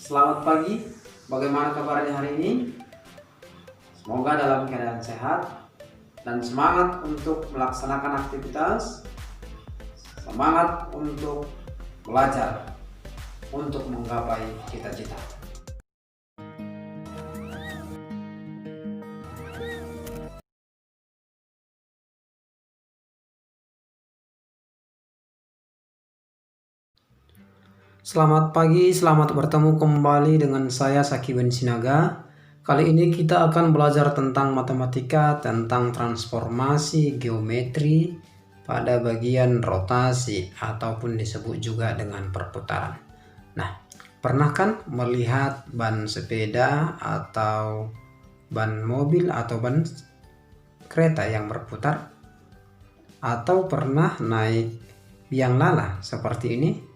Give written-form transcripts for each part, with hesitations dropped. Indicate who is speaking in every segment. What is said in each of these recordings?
Speaker 1: Selamat pagi, bagaimana kabarnya hari ini? Semoga dalam keadaan sehat dan semangat untuk melaksanakan aktivitas, semangat untuk belajar, untuk menggapai cita-cita. Selamat pagi, selamat bertemu kembali dengan saya Sakiben Sinaga. Kali ini kita akan belajar tentang matematika, tentang transformasi geometri pada bagian rotasi ataupun disebut juga dengan perputaran. Nah, pernah kan melihat ban sepeda atau ban mobil atau ban kereta yang berputar? Atau pernah naik biang lala seperti ini?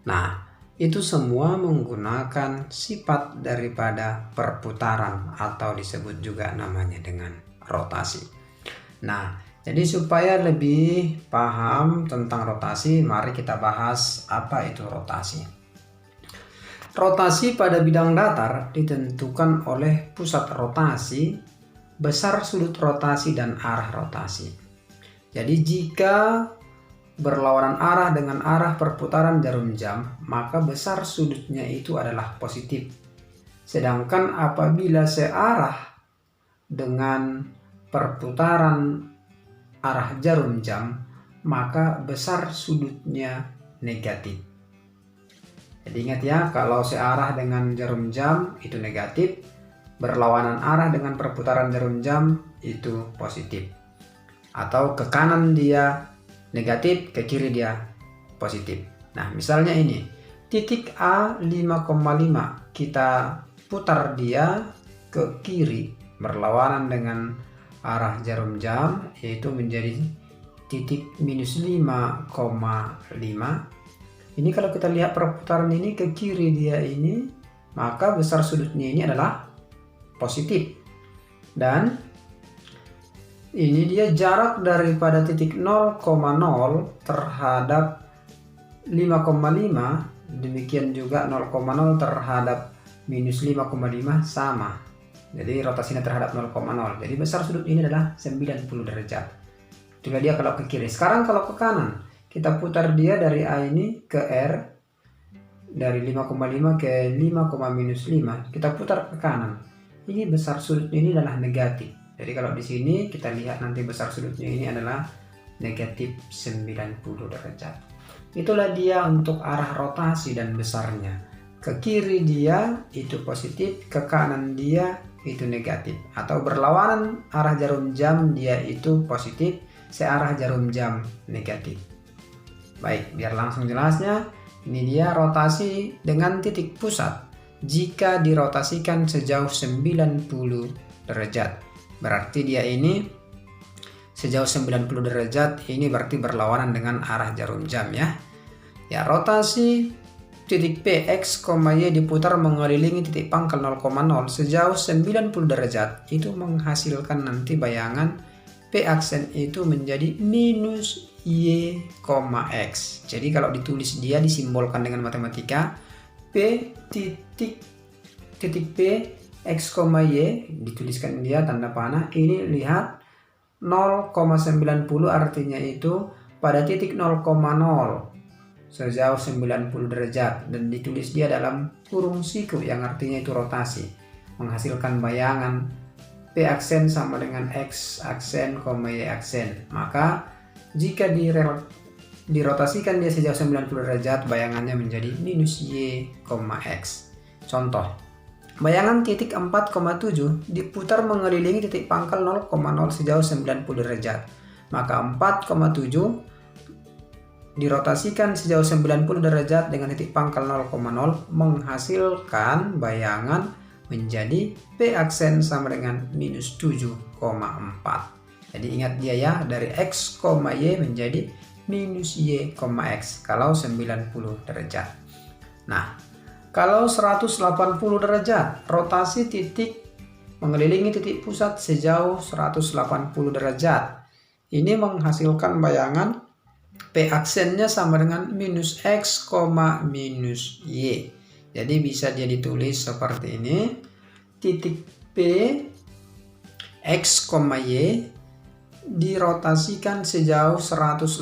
Speaker 1: Nah, itu semua menggunakan sifat daripada perputaran atau disebut juga namanya dengan rotasi. Nah, jadi supaya lebih paham tentang rotasi, mari kita bahas apa itu rotasi. Rotasi pada bidang datar ditentukan oleh pusat rotasi, besar sudut rotasi, dan arah rotasi. Jadi jika berlawanan arah dengan arah perputaran jarum jam, maka besar sudutnya itu adalah positif. Sedangkan apabila searah dengan perputaran arah jarum jam, maka besar sudutnya negatif. Jadi ingat ya, kalau searah dengan jarum jam itu negatif, berlawanan arah dengan perputaran jarum jam itu positif. Atau ke kanan dia negatif, ke kiri dia positif. Nah, misalnya ini titik A 5,5, kita putar dia ke kiri berlawanan dengan arah jarum jam, yaitu menjadi titik minus 5,5. Ini kalau kita lihat perputaran ini ke kiri dia ini, maka besar sudutnya ini adalah positif. Dan ini dia jarak daripada titik 0,0 terhadap 5,5, demikian juga 0,0 terhadap minus 5,5 sama. Jadi rotasinya terhadap 0,0. Jadi besar sudut ini adalah 90 derajat. Itulah dia kalau ke kiri. Sekarang kalau ke kanan, kita putar dia dari A ini ke R, dari 5,5 ke 5,-5. Kita putar ke kanan. Ini besar sudut ini adalah negatif. Jadi kalau di sini kita lihat nanti besar sudutnya ini adalah negatif 90 derajat. Itulah dia untuk arah rotasi dan besarnya. Ke kiri dia itu positif, ke kanan dia itu negatif. Atau berlawanan arah jarum jam dia itu positif, searah jarum jam negatif. Baik, biar langsung jelasnya, ini dia rotasi dengan titik pusat. Jika dirotasikan sejauh 90 derajat. Berarti dia ini sejauh 90 derajat, ini berarti berlawanan dengan arah jarum jam ya. Ya, rotasi titik P, X, Y diputar mengelilingi titik pangkal 0,0 sejauh 90 derajat. Itu menghasilkan nanti bayangan P aksen itu menjadi minus Y, X. Jadi kalau ditulis dia disimbolkan dengan matematika P titik P X, Y, dituliskan dia tanda panah. Ini lihat 0,90 artinya itu pada titik 0,0 sejauh 90 derajat, dan ditulis dia dalam kurung siku yang artinya itu rotasi, menghasilkan bayangan P aksen sama dengan X aksen, Y aksen. Maka jika dirotasikan dia sejauh 90 derajat, bayangannya menjadi minus Y, X. Contoh, bayangan titik 4,7 diputar mengelilingi titik pangkal 0,0 sejauh 90 derajat. Maka 4,7 dirotasikan sejauh 90 derajat dengan titik pangkal 0,0 menghasilkan bayangan menjadi P aksen sama dengan minus 7,4. Jadi ingat dia ya, dari X, Y menjadi minus Y, X kalau 90 derajat. Nah, kalau 180 derajat, rotasi titik mengelilingi titik pusat sejauh 180 derajat. Ini menghasilkan bayangan P aksennya sama dengan minus X, minus Y. Jadi bisa dia ditulis seperti ini. Titik P X, Y dirotasikan sejauh 180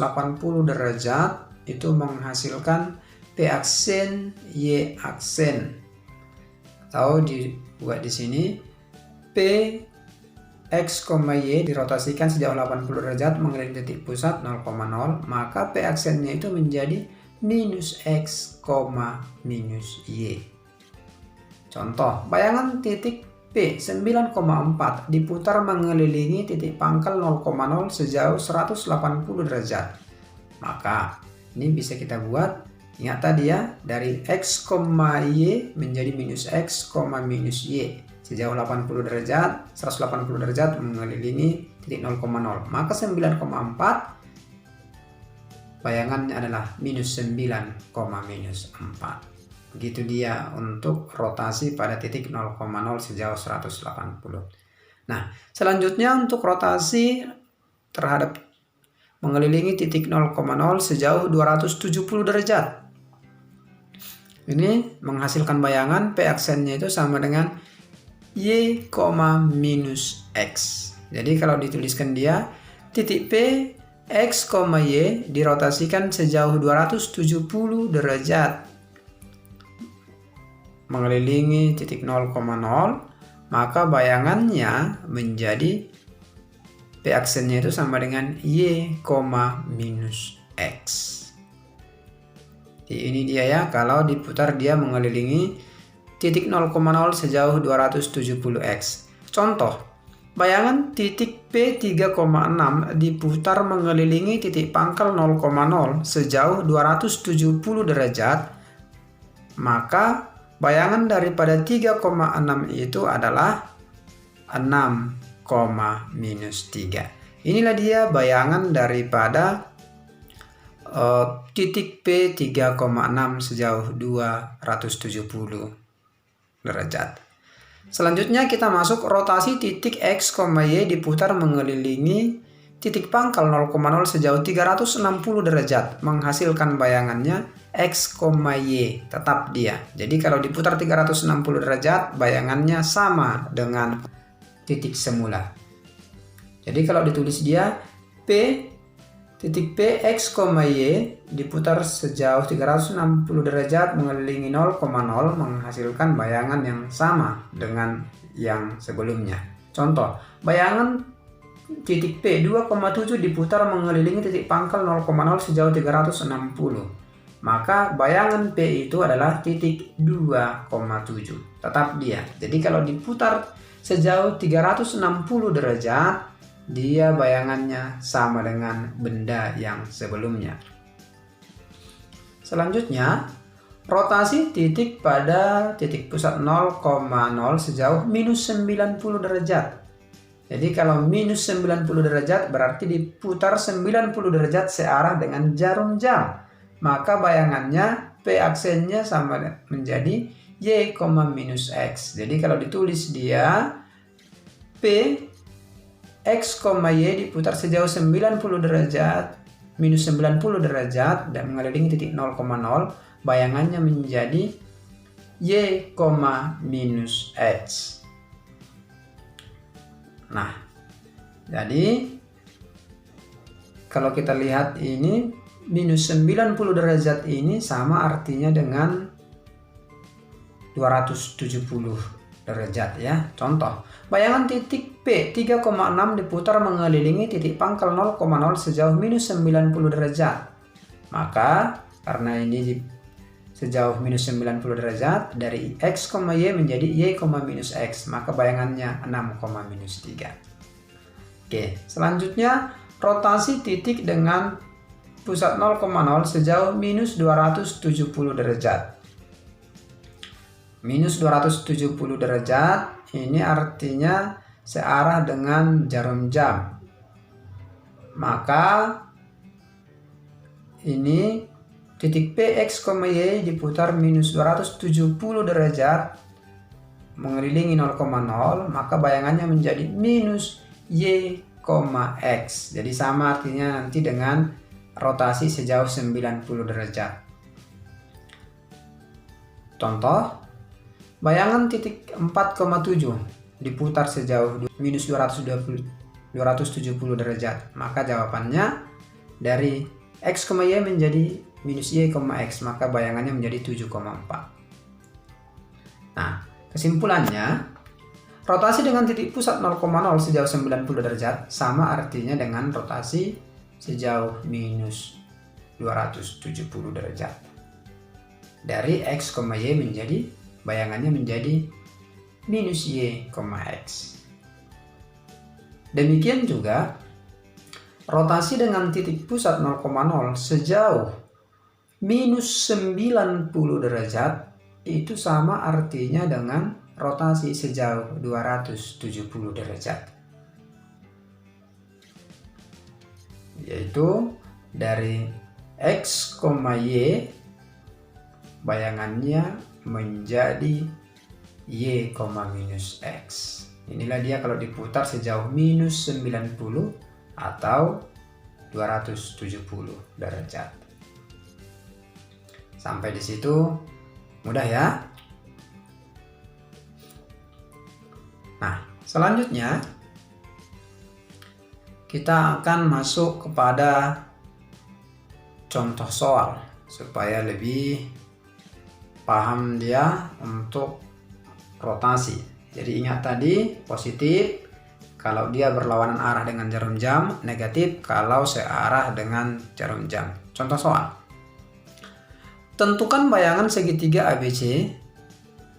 Speaker 1: derajat, itu menghasilkan P aksen Y aksen. Atau dibuat di sini P X, Y dirotasikan sejauh 80 derajat mengelilingi titik pusat 0,0, maka P aksennya itu menjadi minus X, minus Y. Contoh, bayangan titik P 9,4 diputar mengelilingi titik pangkal 0,0 sejauh 180 derajat. Maka ini bisa kita buat, ingat tadi ya, dari X, Y menjadi minus X, minus Y sejauh 80 derajat, 180 derajat mengelilingi titik 0,0. Maka 9,4 bayangannya adalah minus 9, minus 4. Begitu dia untuk rotasi pada titik 0,0 sejauh 180. Nah, selanjutnya untuk rotasi terhadap mengelilingi titik 0,0 sejauh 270 derajat. Ini menghasilkan bayangan P aksennya itu sama dengan Y, minus X. Jadi kalau dituliskan dia, titik P X, Y dirotasikan sejauh 270 derajat mengelilingi titik 0,0, maka bayangannya menjadi P aksennya itu sama dengan Y, minus X. Jadi ini dia ya, kalau diputar dia mengelilingi titik 0,0 sejauh 270x. Contoh, bayangan titik P 3,6 diputar mengelilingi titik pangkal 0,0 sejauh 270 derajat, maka bayangan daripada 3,6 itu adalah 6, minus 3. Inilah dia bayangan daripada titik P 3,6 sejauh 270 derajat. Selanjutnya kita masuk rotasi titik X, Y diputar mengelilingi titik pangkal 0,0 sejauh 360 derajat menghasilkan bayangannya X, Y, tetap dia. Jadi kalau diputar 360 derajat bayangannya sama dengan titik semula. Jadi kalau ditulis dia titik P X, Y diputar sejauh 360 derajat mengelilingi 0,0 menghasilkan bayangan yang sama dengan yang sebelumnya. Contoh, bayangan titik P 2,7 diputar mengelilingi titik pangkal 0,0 sejauh 360. Maka bayangan P itu adalah titik 2,7. Tetap dia. Jadi kalau diputar sejauh 360 derajat, dia bayangannya sama dengan benda yang sebelumnya. Selanjutnya, rotasi titik pada titik pusat 0,0 sejauh minus 90 derajat. Jadi kalau minus 90 derajat berarti diputar 90 derajat searah dengan jarum jam. Maka bayangannya P aksennya sama menjadi Y, minus X. Jadi kalau ditulis dia P X, Y diputar sejauh 90 derajat, minus 90 derajat dan mengelilingi titik 0,0, bayangannya menjadi Y, minus X. Nah, jadi kalau kita lihat ini minus 90 derajat ini sama artinya dengan 270 derajat ya. Contoh, bayangan titik P 3,6 diputar mengelilingi titik pangkal 0,0 sejauh minus 90 derajat. Maka karena ini sejauh minus 90 derajat, dari X, Y menjadi Y, minus X. Maka bayangannya 6, minus 3. Oke, selanjutnya rotasi titik dengan pusat 0,0 sejauh minus 270 derajat. Minus 270 derajat ini artinya searah dengan jarum jam. Maka ini titik P, X, Y diputar minus 270 derajat mengelilingi 0,0, maka bayangannya menjadi minus Y, X. Jadi sama artinya nanti dengan rotasi sejauh 90 derajat. Contoh, bayangan titik 4,7 diputar sejauh minus 270 derajat. Maka jawabannya dari X, Y menjadi minus Y, X. Maka bayangannya menjadi 7,4. Nah, kesimpulannya, rotasi dengan titik pusat 0,0 sejauh 90 derajat sama artinya dengan rotasi sejauh minus 270 derajat. Dari X, Y menjadi bayangannya menjadi minus Y, X. Demikian juga rotasi dengan titik pusat 0,0 sejauh minus 90 derajat itu sama artinya dengan rotasi sejauh 270 derajat. Yaitu dari X, Y bayangannya menjadi Y, minus X. Inilah dia kalau diputar sejauh minus 90 atau 270 derajat. Sampai di situ mudah ya. Nah, selanjutnya kita akan masuk kepada contoh soal supaya lebih paham dia untuk rotasi. Jadi ingat tadi, positif kalau dia berlawanan arah dengan jarum jam, negatif kalau searah dengan jarum jam. Contoh soal. Tentukan bayangan segitiga ABC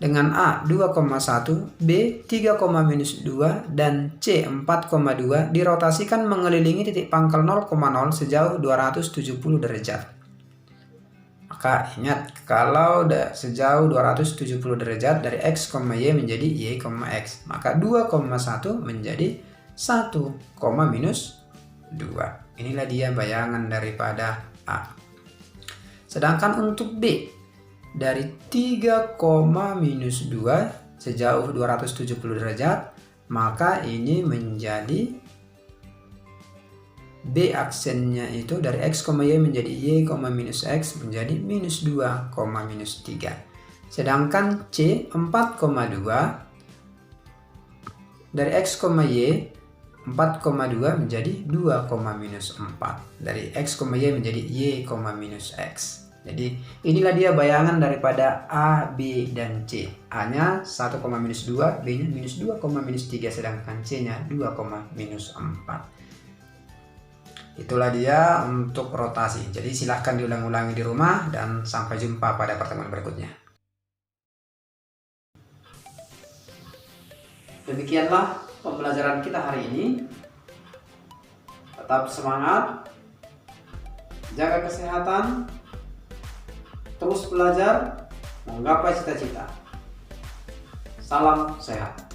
Speaker 1: dengan A 2,1, B 3,-2 dan C 4,2 dirotasikan mengelilingi titik pangkal 0,0 sejauh 270 derajat. Maka ingat, kalau sejauh 270 derajat dari X, Y menjadi Y, X. Maka 2,1 menjadi 1, minus 2. Inilah dia bayangan daripada A. Sedangkan untuk B, dari 3, minus 2 sejauh 270 derajat, maka ini menjadi B aksennya itu dari X, Y menjadi Y, minus X menjadi minus 2, minus 3. Sedangkan C 4,2 dari X, Y 4,2 menjadi 2, minus 4. Dari X, Y menjadi Y, minus X. Jadi inilah dia bayangan daripada A, B, dan C. A-nya 1, minus 2, B-nya minus 2, minus 3, sedangkan C-nya 2, minus 4. Itulah dia untuk rotasi. Jadi silahkan diulang-ulangi di rumah dan sampai jumpa pada pertemuan berikutnya. Demikianlah pembelajaran kita hari ini. Tetap semangat, jaga kesehatan, terus belajar, menggapai cita-cita. Salam sehat.